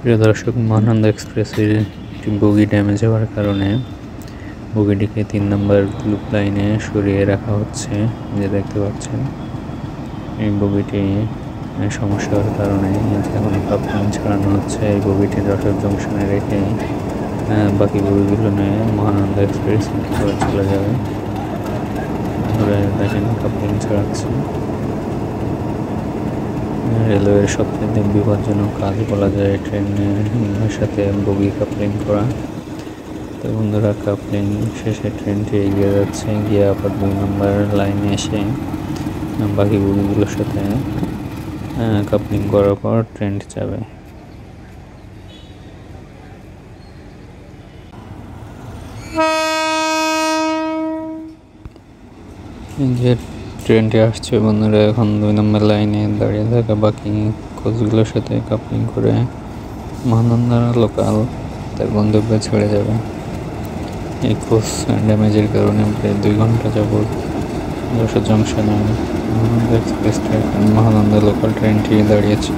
প্রিয় দর্শক, মহানন্দা এক্সপ্রেসের একটি বগি ড্যামেজ হওয়ার কারণে বগিটিকে 3 নম্বর লুপ লাইনে সরিয়ে রাখা হচ্ছে। যে দেখতে পাচ্ছেন এই বগিটি সমস্যার কারণে এখন কাপলিং ছাড়ানো হচ্ছে। এই বগিটি যশোর জংশনে রেখে বাকি বগিগুলো নিয়ে মহানন্দা এক্সপ্রেস করে চলে যাবে। ধরে দেখেন কাপলিং ছাড়াচ্ছে। রেলওয়ের সবচেয়ে বিপজ্জনক কাজ বলা যায় ট্রেনের সাথে বগি কাপলিং করা। তো বন্ধুরা, কাপলিং শেষে ট্রেনটি এগিয়ে যাচ্ছে, গিয়ে আবার 2 নম্বর লাইনে এসে বাকি বগিগুলোর সাথে কাপলিং করার পর ট্রেনটি যাবে। যে ট্রেনটি আসছে বন্ধুরা, এখন 2 নম্বর লাইনে দাঁড়িয়ে থাকা বাকি কোচগুলোর সাথে কাপলিং করে মহানন্দা লোকাল তার গন্তব্যে ছেড়ে যাবে। এই কোচ ড্যামেজের কারণে প্রায় 2 ঘন্টা যাবৎ যশোর জংশনে Mahananda express train Mahananda local ট্রেনটি দাঁড়িয়েছে।